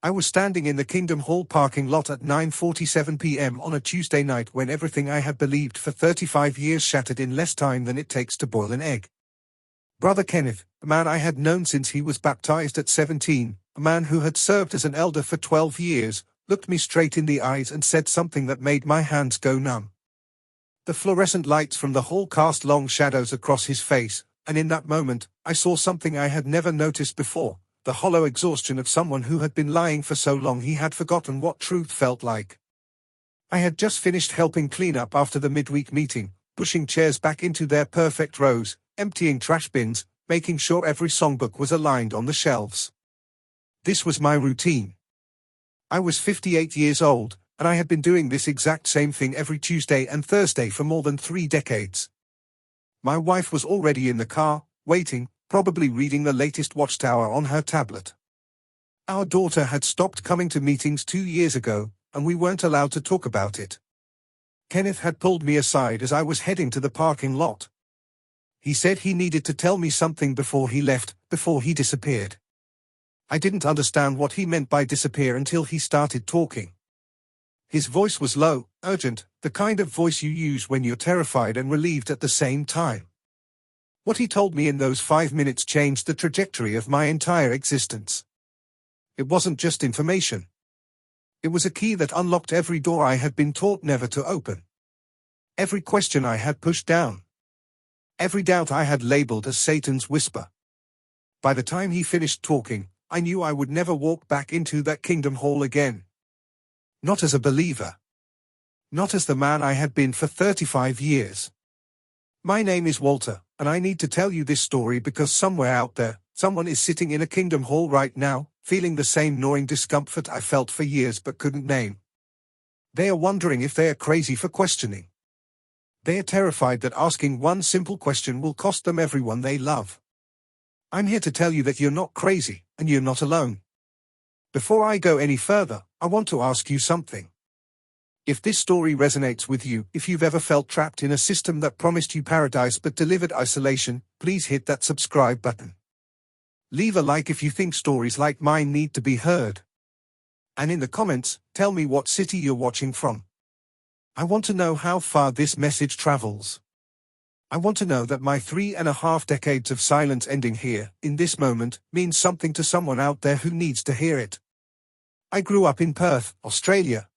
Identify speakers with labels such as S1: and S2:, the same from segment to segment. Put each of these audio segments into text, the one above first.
S1: I was standing in the Kingdom Hall parking lot at 9:47 p.m. on a Tuesday night when everything I had believed for 35 years shattered in less time than it takes to boil an egg. Brother Kenneth, a man I had known since he was baptized at 17, a man who had served as an elder for 12 years, looked me straight in the eyes and said something that made my hands go numb. The fluorescent lights from the hall cast long shadows across his face, and in that moment, I saw something I had never noticed before, the hollow exhaustion of someone who had been lying for so long he had forgotten what truth felt like. I had just finished helping clean up after the midweek meeting, pushing chairs back into their perfect rows, emptying trash bins, making sure every songbook was aligned on the shelves. This was my routine. I was 58 years old, and I had been doing this exact same thing every Tuesday and Thursday for more than 3 decades. My wife was already in the car, waiting, probably reading the latest Watchtower on her tablet. Our daughter had stopped coming to meetings 2 years ago, and we weren't allowed to talk about it. Kenneth had pulled me aside as I was heading to the parking lot. He said he needed to tell me something before he left, before he disappeared. I didn't understand what he meant by disappear until he started talking. His voice was low, urgent, the kind of voice you use when you're terrified and relieved at the same time. What he told me in those 5 minutes changed the trajectory of my entire existence. It wasn't just information. It was a key that unlocked every door I had been taught never to open. Every question I had pushed down. Every doubt I had labeled as Satan's whisper. By the time he finished talking, I knew I would never walk back into that Kingdom Hall again. Not as a believer. Not as the man I had been for 35 years. My name is Walter, and I need to tell you this story because somewhere out there, someone is sitting in a Kingdom Hall right now, feeling the same gnawing discomfort I felt for years but couldn't name. They are wondering if they are crazy for questioning. They are terrified that asking one simple question will cost them everyone they love. I'm here to tell you that you're not crazy, and you're not alone. Before I go any further, I want to ask you something. If this story resonates with you, if you've ever felt trapped in a system that promised you paradise but delivered isolation, please hit that subscribe button. Leave a like if you think stories like mine need to be heard. And in the comments, tell me what city you're watching from. I want to know how far this message travels. I want to know that my 3.5 decades of silence ending here, in this moment, means something to someone out there who needs to hear it. I grew up in Perth, Australia.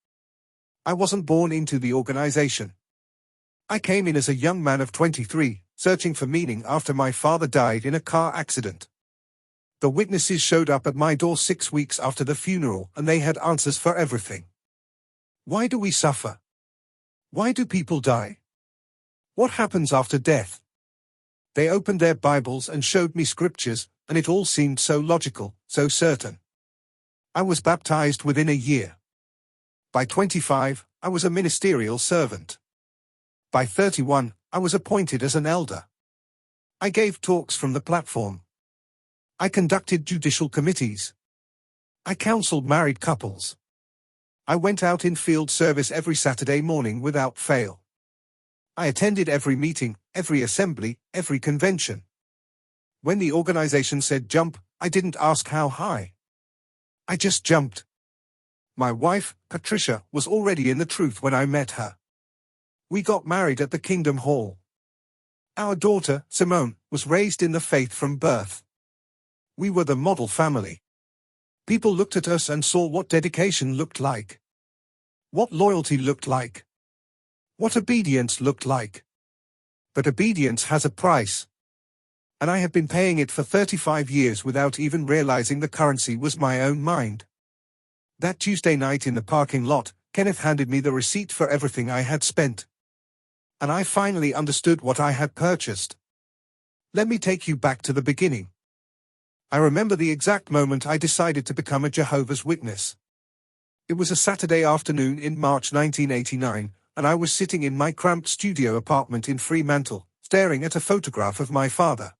S1: I wasn't born into the organization. I came in as a young man of 23, searching for meaning after my father died in a car accident. The witnesses showed up at my door 6 weeks after the funeral, and they had answers for everything. Why do we suffer? Why do people die? What happens after death? They opened their Bibles and showed me scriptures, and it all seemed so logical, so certain. I was baptized within a year. By 25, I was a ministerial servant. By 31, I was appointed as an elder. I gave talks from the platform. I conducted judicial committees. I counseled married couples. I went out in field service every Saturday morning without fail. I attended every meeting, every assembly, every convention. When the organization said jump, I didn't ask how high. I just jumped. My wife, Patricia, was already in the truth when I met her. We got married at the Kingdom Hall. Our daughter, Simone, was raised in the faith from birth. We were the model family. People looked at us and saw what dedication looked like. What loyalty looked like. What obedience looked like. But obedience has a price. And I have been paying it for 35 years without even realizing the currency was my own mind. That Tuesday night in the parking lot, Kenneth handed me the receipt for everything I had spent. And I finally understood what I had purchased. Let me take you back to the beginning. I remember the exact moment I decided to become a Jehovah's Witness. It was a Saturday afternoon in March 1989, and I was sitting in my cramped studio apartment in Fremantle, staring at a photograph of my father.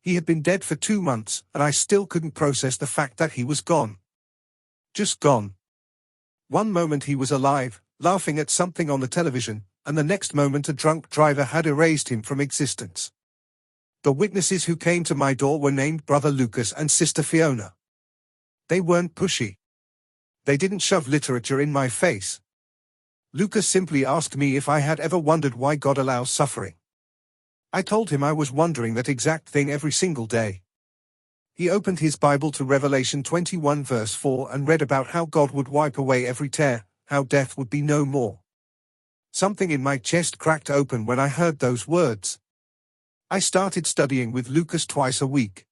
S1: He had been dead for 2 months, and I still couldn't process the fact that he was gone. Just gone. One moment he was alive, laughing at something on the television, and the next moment a drunk driver had erased him from existence. The witnesses who came to my door were named Brother Lucas and Sister Fiona. They weren't pushy. They didn't shove literature in my face. Lucas simply asked me if I had ever wondered why God allows suffering. I told him I was wondering that exact thing every single day. He opened his Bible to Revelation 21 verse 4 and read about how God would wipe away every tear, how death would be no more. Something in my chest cracked open when I heard those words. I started studying with Lucas twice a week.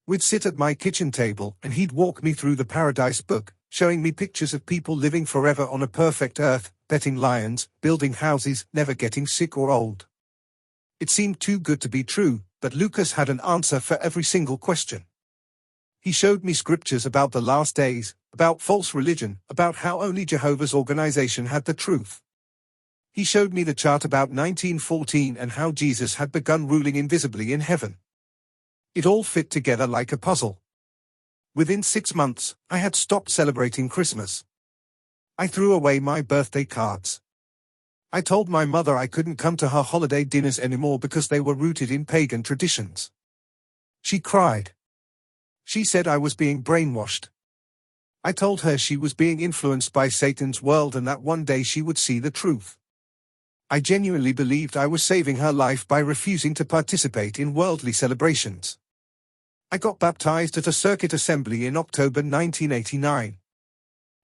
S1: We'd sit at my kitchen table and he'd walk me through the Paradise book, showing me pictures of people living forever on a perfect earth, petting lions, building houses, never getting sick or old. It seemed too good to be true, but Lucas had an answer for every single question. He showed me scriptures about the last days, about false religion, about how only Jehovah's organization had the truth. He showed me the chart about 1914 and how Jesus had begun ruling invisibly in heaven. It all fit together like a puzzle. Within 6 months, I had stopped celebrating Christmas. I threw away my birthday cards. I told my mother I couldn't come to her holiday dinners anymore because they were rooted in pagan traditions. She cried. She said I was being brainwashed. I told her she was being influenced by Satan's world and that one day she would see the truth. I genuinely believed I was saving her life by refusing to participate in worldly celebrations. I got baptized at a circuit assembly in October 1989.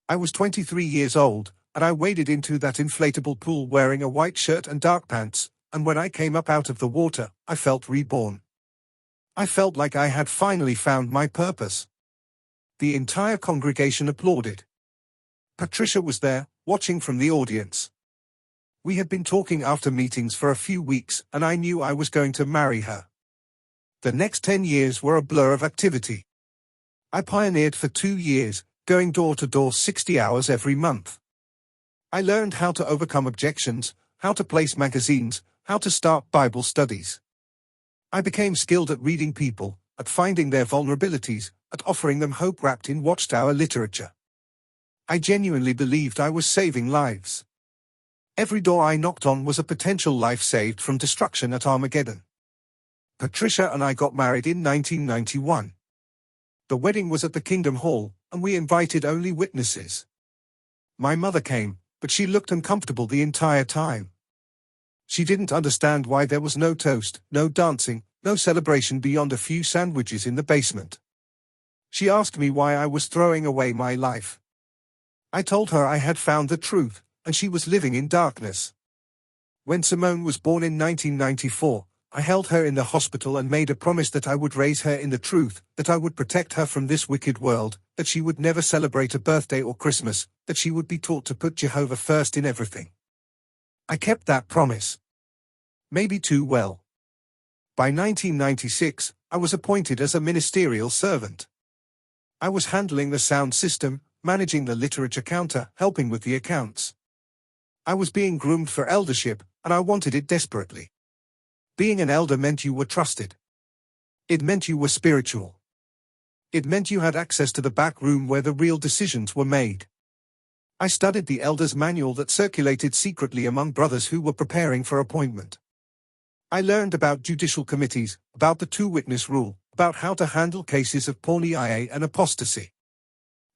S1: I was 23 years old, and I waded into that inflatable pool wearing a white shirt and dark pants, and when I came up out of the water, I felt reborn. I felt like I had finally found my purpose. The entire congregation applauded. Patricia was there, watching from the audience. We had been talking after meetings for a few weeks, and I knew I was going to marry her. The next 10 years were a blur of activity. I pioneered for 2 years, going door to door 60 hours every month. I learned how to overcome objections, how to place magazines, how to start Bible studies. I became skilled at reading people, at finding their vulnerabilities, at offering them hope wrapped in Watchtower literature. I genuinely believed I was saving lives. Every door I knocked on was a potential life saved from destruction at Armageddon. Patricia and I got married in 1991. The wedding was at the Kingdom Hall, and we invited only witnesses. My mother came, but she looked uncomfortable the entire time. She didn't understand why there was no toast, no dancing, no celebration beyond a few sandwiches in the basement. She asked me why I was throwing away my life. I told her I had found the truth, and she was living in darkness. When Simone was born in 1994, I held her in the hospital and made a promise that I would raise her in the truth, that I would protect her from this wicked world, that she would never celebrate a birthday or Christmas, that she would be taught to put Jehovah first in everything. I kept that promise. Maybe too well. By 1996, I was appointed as a ministerial servant. I was handling the sound system, managing the literature counter, helping with the accounts. I was being groomed for eldership, and I wanted it desperately. Being an elder meant you were trusted. It meant you were spiritual. It meant you had access to the back room where the real decisions were made. I studied the elder's manual that circulated secretly among brothers who were preparing for appointment. I learned about judicial committees, about the two-witness rule, about how to handle cases of porneia and apostasy.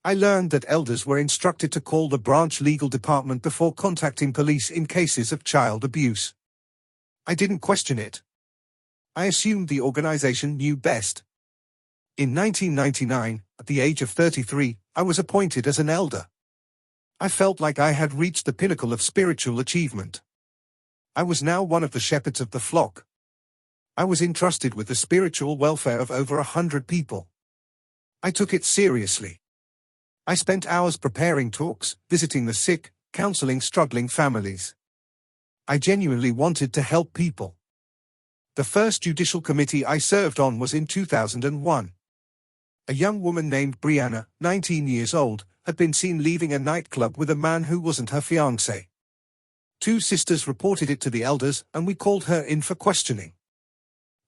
S1: I learned that elders were instructed to call the branch legal department before contacting police in cases of child abuse. I didn't question it. I assumed the organization knew best. In 1999, at the age of 33, I was appointed as an elder. I felt like I had reached the pinnacle of spiritual achievement. I was now one of the shepherds of the flock. I was entrusted with the spiritual welfare of over 100 people. I took it seriously. I spent hours preparing talks, visiting the sick, counseling struggling families. I genuinely wanted to help people. The first judicial committee I served on was in 2001. A young woman named Brianna, 19 years old, had been seen leaving a nightclub with a man who wasn't her fiancé. 2 sisters reported it to the elders, and we called her in for questioning.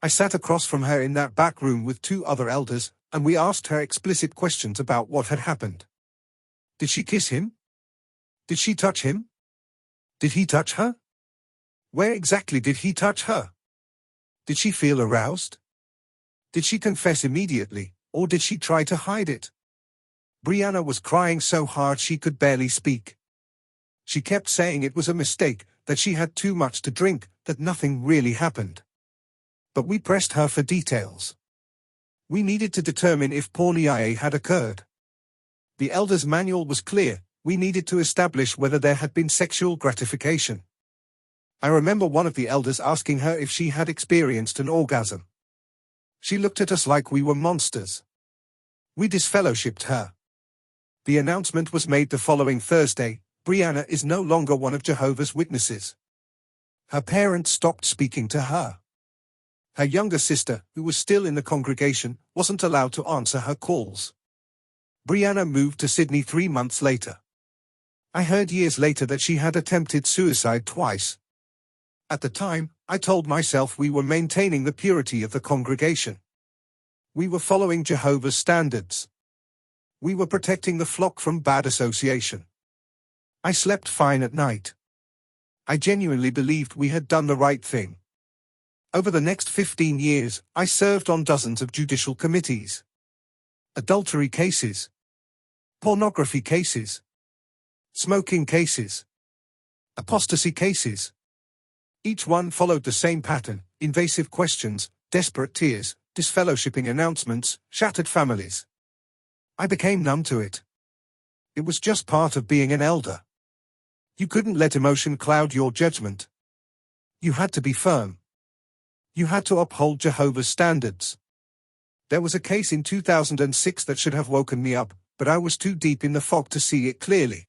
S1: I sat across from her in that back room with 2 other elders, and we asked her explicit questions about what had happened. Did she kiss him? Did she touch him? Did he touch her? Where exactly did he touch her? Did she feel aroused? Did she confess immediately, or did she try to hide it? Brianna was crying so hard she could barely speak. She kept saying it was a mistake, that she had too much to drink, that nothing really happened. But we pressed her for details. We needed to determine if porneia had occurred. The elder's manual was clear: we needed to establish whether there had been sexual gratification. I remember one of the elders asking her if she had experienced an orgasm. She looked at us like we were monsters. We disfellowshipped her. The announcement was made the following Thursday: Brianna is no longer one of Jehovah's Witnesses. Her parents stopped speaking to her. Her younger sister, who was still in the congregation, wasn't allowed to answer her calls. Brianna moved to Sydney 3 months later. I heard years later that she had attempted suicide twice. At the time, I told myself we were maintaining the purity of the congregation. We were following Jehovah's standards. We were protecting the flock from bad association. I slept fine at night. I genuinely believed we had done the right thing. Over the next 15 years, I served on dozens of judicial committees. Adultery cases. Pornography cases. Smoking cases. Apostasy cases. Each one followed the same pattern: invasive questions, desperate tears, disfellowshipping announcements, shattered families. I became numb to it. It was just part of being an elder. You couldn't let emotion cloud your judgment. You had to be firm. You had to uphold Jehovah's standards. There was a case in 2006 that should have woken me up, but I was too deep in the fog to see it clearly.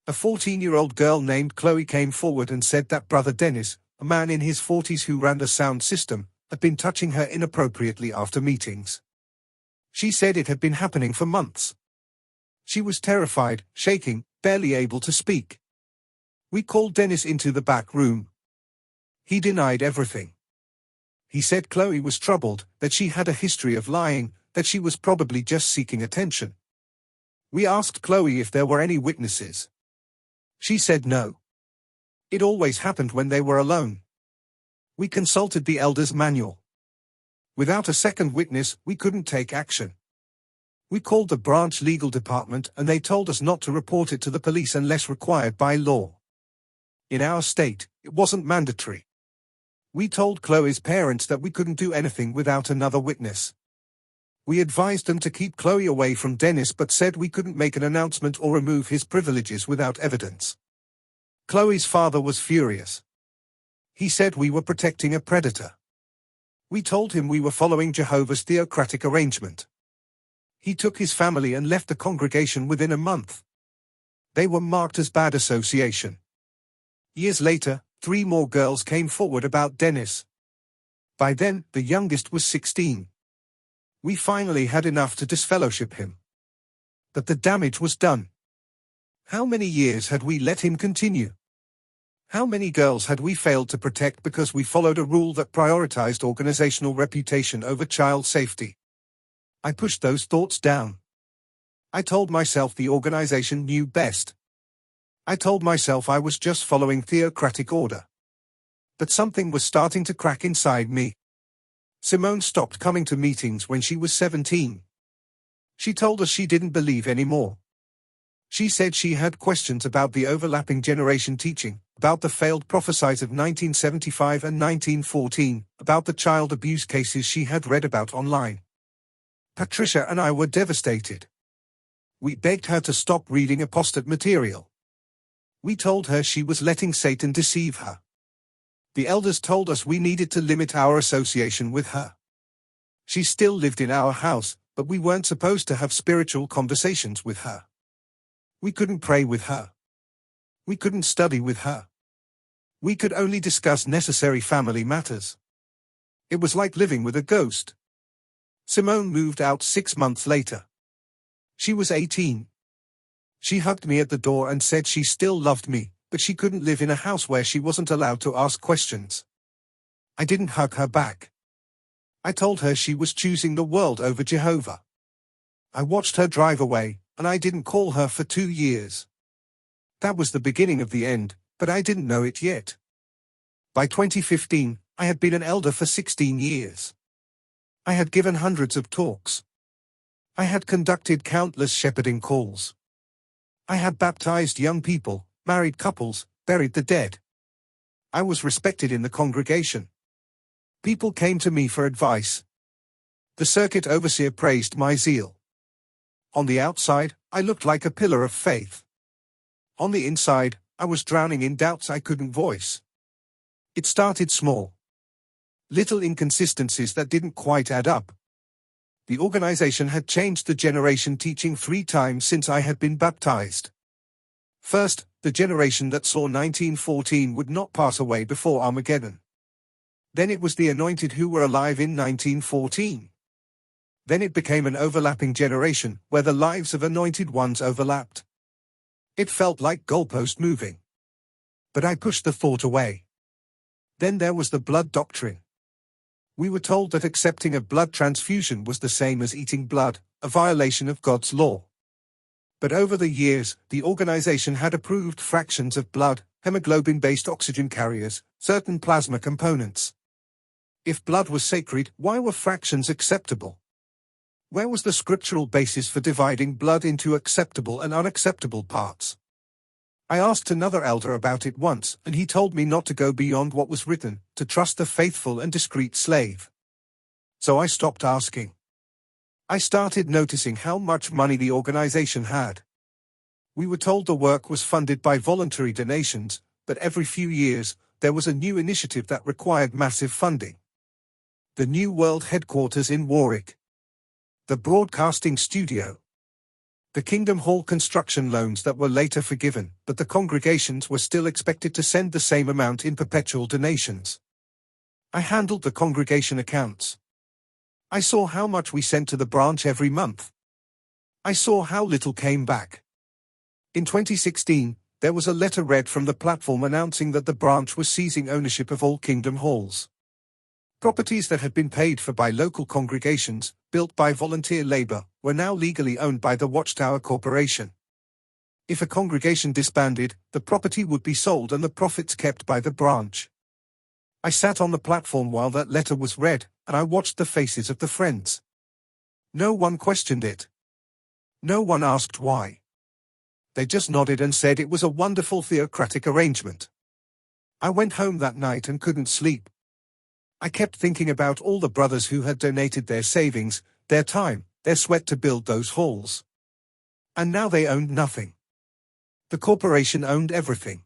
S1: A 14-year-old girl named Chloe came forward and said that Brother Dennis, a man in his 40s who ran the sound system, had been touching her inappropriately after meetings. She said it had been happening for months. She was terrified, shaking, barely able to speak. We called Dennis into the back room. He denied everything. He said Chloe was troubled, that she had a history of lying, that she was probably just seeking attention. We asked Chloe if there were any witnesses. She said no. It always happened when they were alone. We consulted the elder's manual. Without a second witness, we couldn't take action. We called the branch legal department and they told us not to report it to the police unless required by law. In our state, it wasn't mandatory. We told Chloe's parents that we couldn't do anything without another witness. We advised them to keep Chloe away from Dennis but said we couldn't make an announcement or remove his privileges without evidence. Chloe's father was furious. He said we were protecting a predator. We told him we were following Jehovah's theocratic arrangement. He took his family and left the congregation within a month. They were marked as bad association. Years later, 3 more girls came forward about Dennis. By then, the youngest was 16. We finally had enough to disfellowship him. But the damage was done. How many years had we let him continue? How many girls had we failed to protect because we followed a rule that prioritized organizational reputation over child safety? I pushed those thoughts down. I told myself the organization knew best. I told myself I was just following theocratic order. But something was starting to crack inside me. Simone stopped coming to meetings when she was 17. She told us she didn't believe anymore. She said she had questions about the overlapping generation teaching, about the failed prophecies of 1975 and 1914, about the child abuse cases she had read about online. Patricia and I were devastated. We begged her to stop reading apostate material. We told her she was letting Satan deceive her. The elders told us we needed to limit our association with her. She still lived in our house, but we weren't supposed to have spiritual conversations with her. We couldn't pray with her. We couldn't study with her. We could only discuss necessary family matters. It was like living with a ghost. Simone moved out 6 months later. She was 18. She hugged me at the door and said she still loved me, but she couldn't live in a house where she wasn't allowed to ask questions. I didn't hug her back. I told her she was choosing the world over Jehovah. I watched her drive away, and I didn't call her for 2 years. That was the beginning of the end, but I didn't know it yet. By 2015, I had been an elder for 16 years. I had given hundreds of talks. I had conducted countless shepherding calls. I had baptized young people, married couples, buried the dead. I was respected in the congregation. People came to me for advice. The circuit overseer praised my zeal. On the outside, I looked like a pillar of faith. On the inside, I was drowning in doubts I couldn't voice. It started small. Little inconsistencies that didn't quite add up. The organization had changed the generation teaching 3 times since I had been baptized. First, the generation that saw 1914 would not pass away before Armageddon. Then it was the anointed who were alive in 1914. Then it became an overlapping generation, where the lives of anointed ones overlapped. It felt like goalpost moving. But I pushed the thought away. Then there was the blood doctrine. We were told that accepting a blood transfusion was the same as eating blood, a violation of God's law. But over the years, the organization had approved fractions of blood, hemoglobin-based oxygen carriers, certain plasma components. If blood was sacred, why were fractions acceptable? Where was the scriptural basis for dividing blood into acceptable and unacceptable parts? I asked another elder about it once, and he told me not to go beyond what was written, to trust the faithful and discreet slave. So I stopped asking. I started noticing how much money the organization had. We were told the work was funded by voluntary donations, but every few years, there was a new initiative that required massive funding. The New World Headquarters in Warwick. The Broadcasting Studio. The Kingdom Hall construction loans that were later forgiven, but the congregations were still expected to send the same amount in perpetual donations. I handled the congregation accounts. I saw how much we sent to the branch every month. I saw how little came back. In 2016, there was a letter read from the platform announcing that the branch was seizing ownership of all Kingdom Halls. Properties that had been paid for by local congregations, built by volunteer labor, were now legally owned by the Watchtower Corporation. If a congregation disbanded, the property would be sold and the profits kept by the branch. I sat on the platform while that letter was read, and I watched the faces of the friends. No one questioned it. No one asked why. They just nodded and said it was a wonderful theocratic arrangement. I went home that night and couldn't sleep. I kept thinking about all the brothers who had donated their savings, their time, their sweat to build those halls. And now they owned nothing. The corporation owned everything.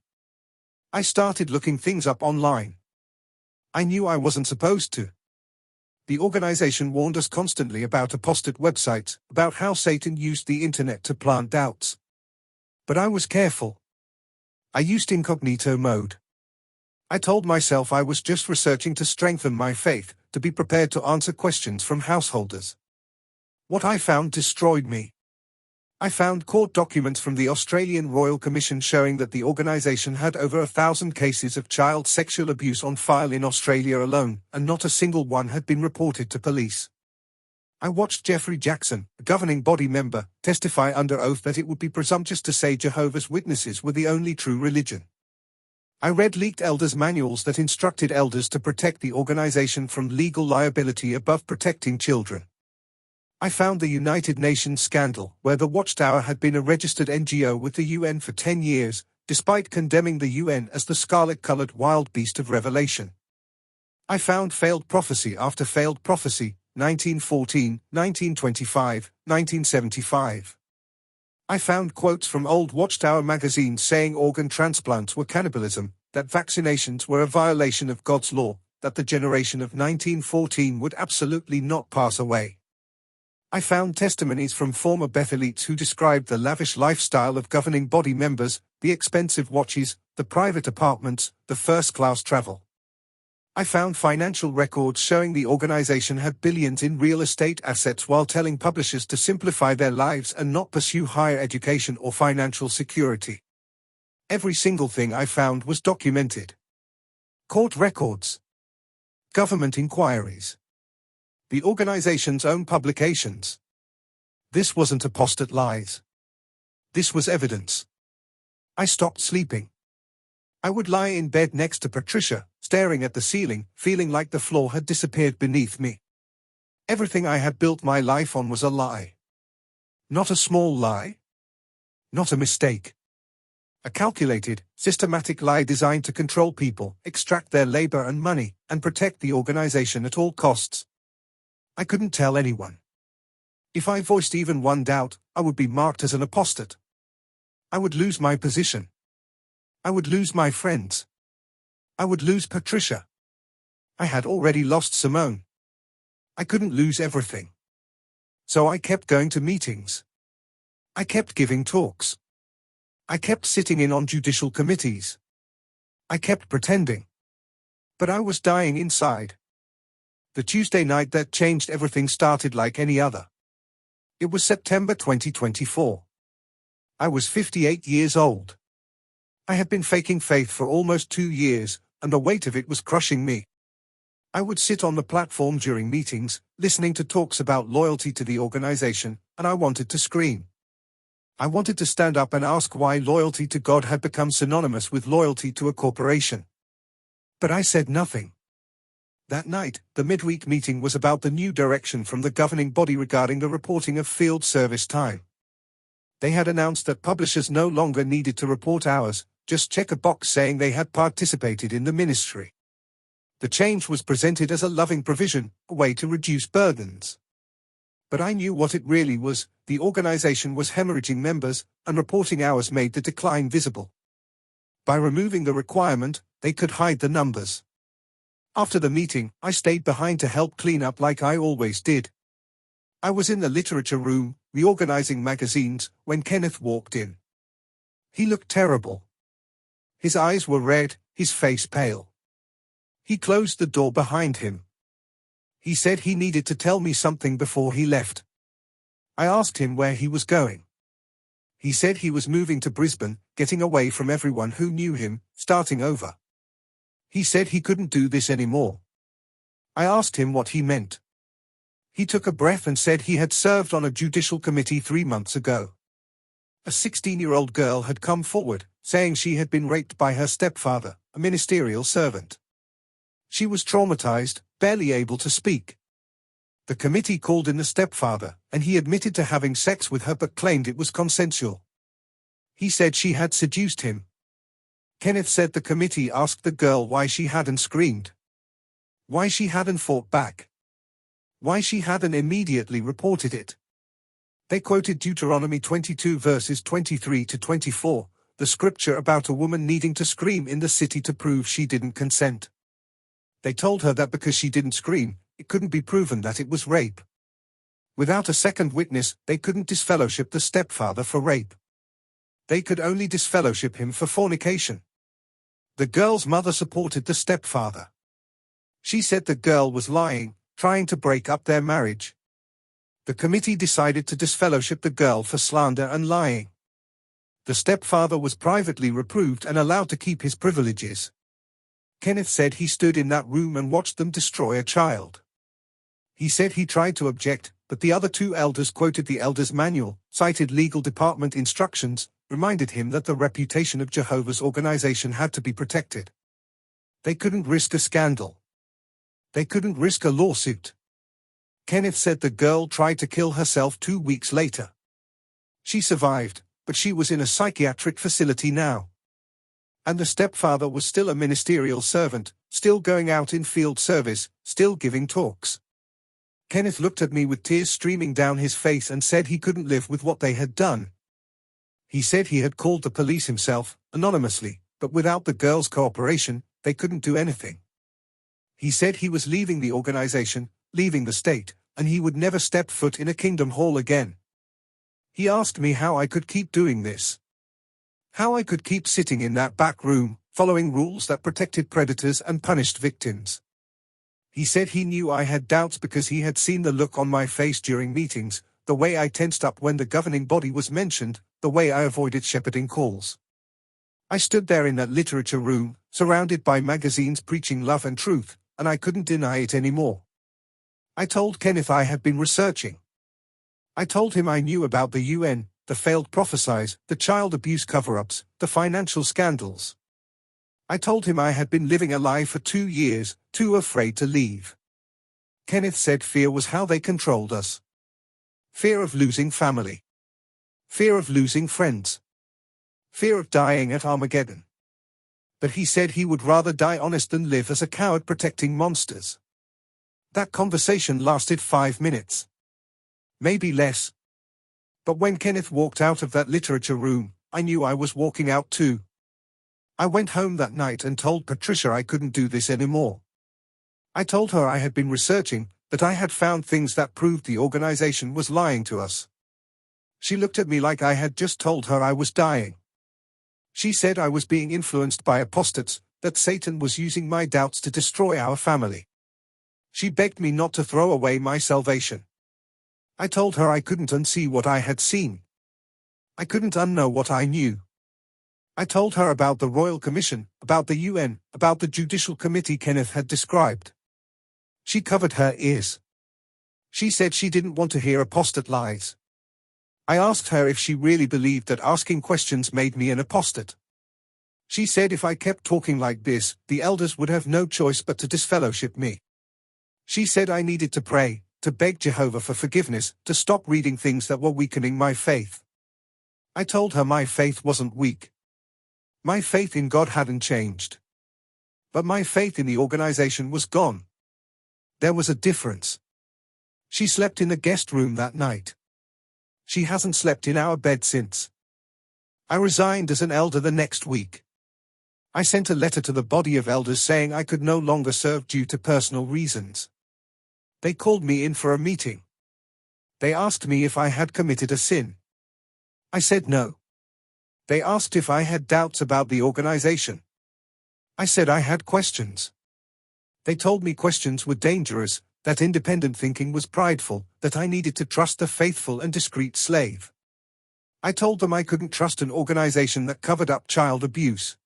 S1: I started looking things up online. I knew I wasn't supposed to. The organization warned us constantly about apostate websites, about how Satan used the internet to plant doubts. But I was careful. I used incognito mode. I told myself I was just researching to strengthen my faith, to be prepared to answer questions from householders. What I found destroyed me. I found court documents from the Australian Royal Commission showing that the organisation had over 1,000 cases of child sexual abuse on file in Australia alone, and not a single one had been reported to police. I watched Jeffrey Jackson, a governing body member, testify under oath that it would be presumptuous to say Jehovah's Witnesses were the only true religion. I read leaked elders' manuals that instructed elders to protect the organisation from legal liability above protecting children. I found the United Nations scandal, where the Watchtower had been a registered NGO with the UN for 10 years, despite condemning the UN as the scarlet-colored wild beast of Revelation. I found failed prophecy after failed prophecy, 1914, 1925, 1975. I found quotes from old Watchtower magazines saying organ transplants were cannibalism, that vaccinations were a violation of God's law, that the generation of 1914 would absolutely not pass away. I found testimonies from former Bethelites who described the lavish lifestyle of governing body members, the expensive watches, the private apartments, the first-class travel. I found financial records showing the organization had billions in real estate assets while telling publishers to simplify their lives and not pursue higher education or financial security. Every single thing I found was documented. Court records. Government inquiries. The organization's own publications. This wasn't apostate lies. This was evidence. I stopped sleeping. I would lie in bed next to Patricia, staring at the ceiling, feeling like the floor had disappeared beneath me. Everything I had built my life on was a lie. Not a small lie. Not a mistake. A calculated, systematic lie designed to control people, extract their labor and money, and protect the organization at all costs. I couldn't tell anyone. If I voiced even one doubt, I would be marked as an apostate. I would lose my position. I would lose my friends. I would lose Patricia. I had already lost Simone. I couldn't lose everything. So I kept going to meetings. I kept giving talks. I kept sitting in on judicial committees. I kept pretending. But I was dying inside. The Tuesday night that changed everything started like any other. It was September 2024. I was 58 years old. I had been faking faith for almost 2 years, and the weight of it was crushing me. I would sit on the platform during meetings, listening to talks about loyalty to the organization, and I wanted to scream. I wanted to stand up and ask why loyalty to God had become synonymous with loyalty to a corporation. But I said nothing. That night, the midweek meeting was about the new direction from the governing body regarding the reporting of field service time. They had announced that publishers no longer needed to report hours, just check a box saying they had participated in the ministry. The change was presented as a loving provision, a way to reduce burdens. But I knew what it really was. The organization was hemorrhaging members, and reporting hours made the decline visible. By removing the requirement, they could hide the numbers. After the meeting, I stayed behind to help clean up like I always did. I was in the literature room, reorganizing magazines, when Kenneth walked in. He looked terrible. His eyes were red, his face pale. He closed the door behind him. He said he needed to tell me something before he left. I asked him where he was going. He said he was moving to Brisbane, getting away from everyone who knew him, starting over. He said he couldn't do this anymore. I asked him what he meant. He took a breath and said he had served on a judicial committee 3 months ago. A 16-year-old girl had come forward, saying she had been raped by her stepfather, a ministerial servant. She was traumatized, barely able to speak. The committee called in the stepfather, and he admitted to having sex with her but claimed it was consensual. He said she had seduced him. Kenneth said the committee asked the girl why she hadn't screamed. Why she hadn't fought back. Why she hadn't immediately reported it. They quoted Deuteronomy 22 verses 23 to 24, the scripture about a woman needing to scream in the city to prove she didn't consent. They told her that because she didn't scream, it couldn't be proven that it was rape. Without a second witness, they couldn't disfellowship the stepfather for rape. They could only disfellowship him for fornication. The girl's mother supported the stepfather. She said the girl was lying, trying to break up their marriage. The committee decided to disfellowship the girl for slander and lying. The stepfather was privately reproved and allowed to keep his privileges. Kenneth said he stood in that room and watched them destroy a child. He said he tried to object, but the other 2 elders quoted the elder's manual, cited legal department instructions, reminded him that the reputation of Jehovah's organization had to be protected. They couldn't risk a scandal. They couldn't risk a lawsuit. Kenneth said the girl tried to kill herself 2 weeks later. She survived, but she was in a psychiatric facility now. And the stepfather was still a ministerial servant, still going out in field service, still giving talks. Kenneth looked at me with tears streaming down his face and said he couldn't live with what they had done. He said he had called the police himself, anonymously, but without the girl's cooperation, they couldn't do anything. He said he was leaving the organization, leaving the state, and he would never step foot in a kingdom hall again. He asked me how I could keep doing this. How I could keep sitting in that back room, following rules that protected predators and punished victims. He said he knew I had doubts because he had seen the look on my face during meetings, the way I tensed up when the governing body was mentioned, the way I avoided shepherding calls. I stood there in that literature room, surrounded by magazines preaching love and truth, and I couldn't deny it anymore. I told Kenneth I had been researching. I told him I knew about the UN, the failed prophecies, the child abuse cover-ups, the financial scandals. I told him I had been living a lie for 2 years, too afraid to leave. Kenneth said fear was how they controlled us. Fear of losing family. Fear of losing friends. Fear of dying at Armageddon. But he said he would rather die honest than live as a coward protecting monsters. That conversation lasted 5 minutes. Maybe less. But when Kenneth walked out of that literature room, I knew I was walking out too. I went home that night and told Patricia I couldn't do this anymore. I told her I had been researching, that I had found things that proved the organization was lying to us. She looked at me like I had just told her I was dying. She said I was being influenced by apostates, that Satan was using my doubts to destroy our family. She begged me not to throw away my salvation. I told her I couldn't unsee what I had seen. I couldn't unknow what I knew. I told her about the Royal Commission, about the UN, about the Judicial Committee Kenneth had described. She covered her ears. She said she didn't want to hear apostate lies. I asked her if she really believed that asking questions made me an apostate. She said if I kept talking like this, the elders would have no choice but to disfellowship me. She said I needed to pray, to beg Jehovah for forgiveness, to stop reading things that were weakening my faith. I told her my faith wasn't weak. My faith in God hadn't changed. But my faith in the organization was gone. There was a difference. She slept in the guest room that night. She hasn't slept in our bed since. I resigned as an elder the next week. I sent a letter to the body of elders saying I could no longer serve due to personal reasons. They called me in for a meeting. They asked me if I had committed a sin. I said no. They asked if I had doubts about the organization. I said I had questions. They told me questions were dangerous, that independent thinking was prideful, that I needed to trust the faithful and discreet slave. I told them I couldn't trust an organization that covered up child abuse.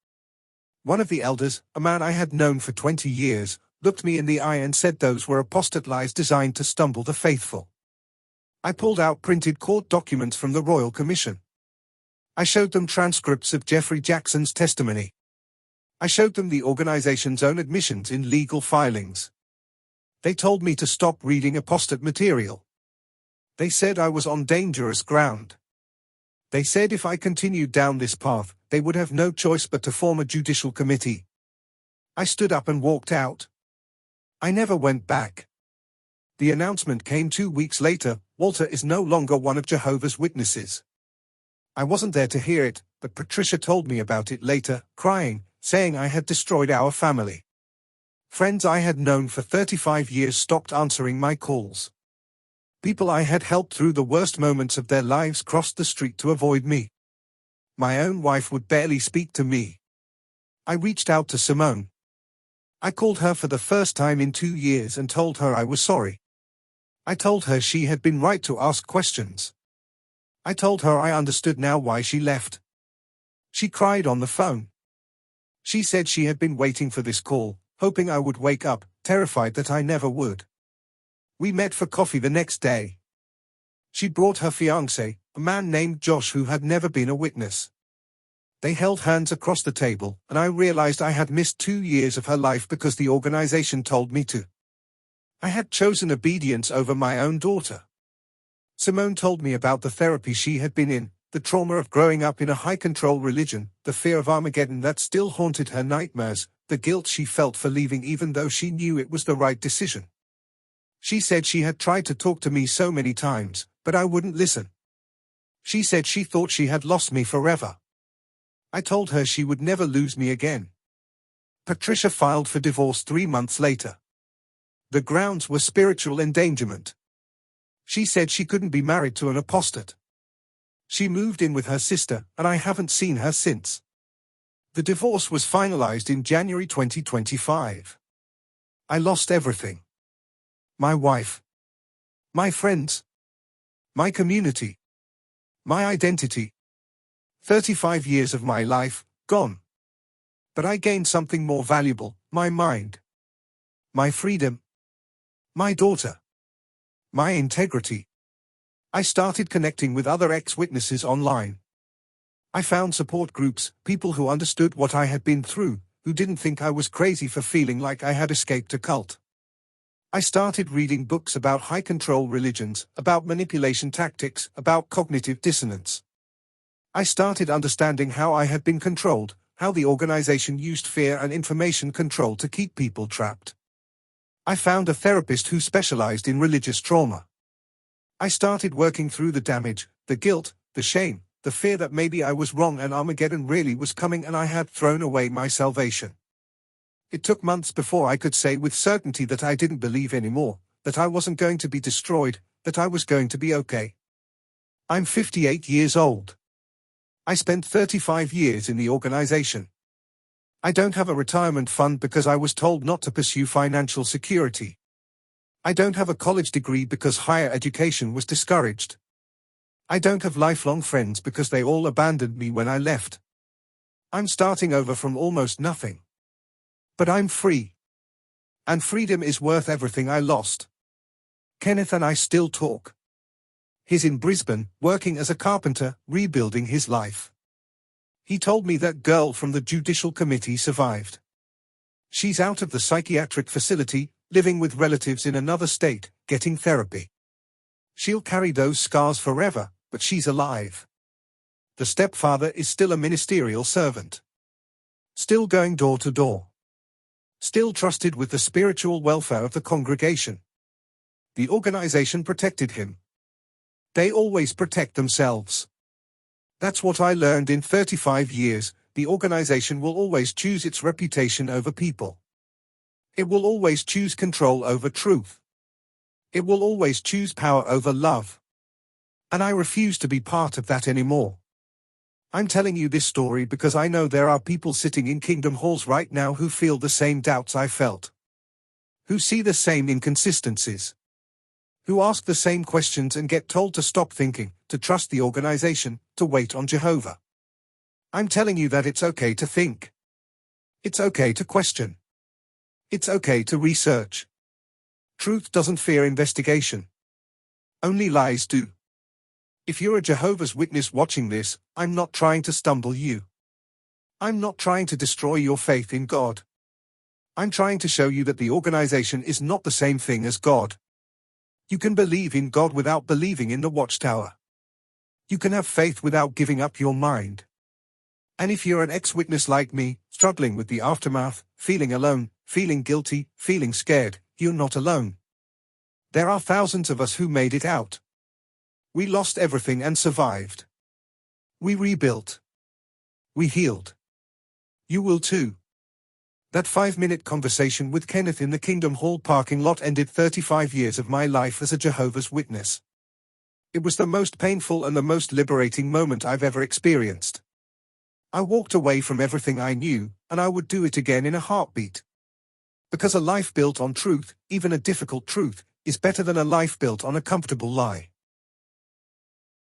S1: One of the elders, a man I had known for 20 years, looked me in the eye and said those were apostate lies designed to stumble the faithful. I pulled out printed court documents from the Royal Commission. I showed them transcripts of Jeffrey Jackson's testimony. I showed them the organization's own admissions in legal filings. They told me to stop reading apostate material. They said I was on dangerous ground. They said if I continued down this path, they would have no choice but to form a judicial committee. I stood up and walked out. I never went back. The announcement came 2 weeks later: Walter is no longer one of Jehovah's Witnesses. I wasn't there to hear it, but Patricia told me about it later, crying, saying I had destroyed our family. Friends I had known for 35 years stopped answering my calls. People I had helped through the worst moments of their lives crossed the street to avoid me. My own wife would barely speak to me. I reached out to Simone. I called her for the first time in 2 years and told her I was sorry. I told her she had been right to ask questions. I told her I understood now why she left. She cried on the phone. She said she had been waiting for this call, hoping I would wake up, terrified that I never would. We met for coffee the next day. She brought her fiancé, a man named Josh who had never been a witness. They held hands across the table, and I realized I had missed 2 years of her life because the organization told me to. I had chosen obedience over my own daughter. Simone told me about the therapy she had been in, the trauma of growing up in a high-control religion, the fear of Armageddon that still haunted her nightmares, the guilt she felt for leaving even though she knew it was the right decision. She said she had tried to talk to me so many times, but I wouldn't listen. She said she thought she had lost me forever. I told her she would never lose me again. Patricia filed for divorce 3 months later. The grounds were spiritual endangerment. She said she couldn't be married to an apostate. She moved in with her sister, and I haven't seen her since. The divorce was finalized in January 2025. I lost everything. My wife. My friends. My community. My identity. 35 years of my life, gone. But I gained something more valuable, my mind. My freedom. My daughter. My integrity. I started connecting with other ex-witnesses online. I found support groups, people who understood what I had been through, who didn't think I was crazy for feeling like I had escaped a cult. I started reading books about high-control religions, about manipulation tactics, about cognitive dissonance. I started understanding how I had been controlled, how the organization used fear and information control to keep people trapped. I found a therapist who specialized in religious trauma. I started working through the damage, the guilt, the shame, the fear that maybe I was wrong and Armageddon really was coming and I had thrown away my salvation. It took months before I could say with certainty that I didn't believe anymore, that I wasn't going to be destroyed, that I was going to be okay. I'm 58 years old. I spent 35 years in the organization. I don't have a retirement fund because I was told not to pursue financial security. I don't have a college degree because higher education was discouraged. I don't have lifelong friends because they all abandoned me when I left. I'm starting over from almost nothing. But I'm free. And freedom is worth everything I lost. Kenneth and I still talk. He's in Brisbane, working as a carpenter, rebuilding his life. He told me that girl from the Judicial Committee survived. She's out of the psychiatric facility, living with relatives in another state, getting therapy. She'll carry those scars forever, but she's alive. The stepfather is still a ministerial servant. Still going door to door. Still trusted with the spiritual welfare of the congregation. The organization protected him. They always protect themselves. That's what I learned in 35 years. The organization will always choose its reputation over people. It will always choose control over truth. It will always choose power over love. And I refuse to be part of that anymore. I'm telling you this story because I know there are people sitting in kingdom halls right now who feel the same doubts I felt. Who see the same inconsistencies. Who ask the same questions and get told to stop thinking, to trust the organization, to wait on Jehovah. I'm telling you that it's okay to think. It's okay to question. It's okay to research. Truth doesn't fear investigation. Only lies do. If you're a Jehovah's Witness watching this, I'm not trying to stumble you. I'm not trying to destroy your faith in God. I'm trying to show you that the organization is not the same thing as God. You can believe in God without believing in the Watchtower. You can have faith without giving up your mind. And if you're an ex-witness like me, struggling with the aftermath, feeling alone, feeling guilty, feeling scared, you're not alone. There are thousands of us who made it out. We lost everything and survived. We rebuilt. We healed. You will too. That 5-minute conversation with Kenneth in the Kingdom Hall parking lot ended 35 years of my life as a Jehovah's Witness. It was the most painful and the most liberating moment I've ever experienced. I walked away from everything I knew, and I would do it again in a heartbeat. Because a life built on truth, even a difficult truth, is better than a life built on a comfortable lie.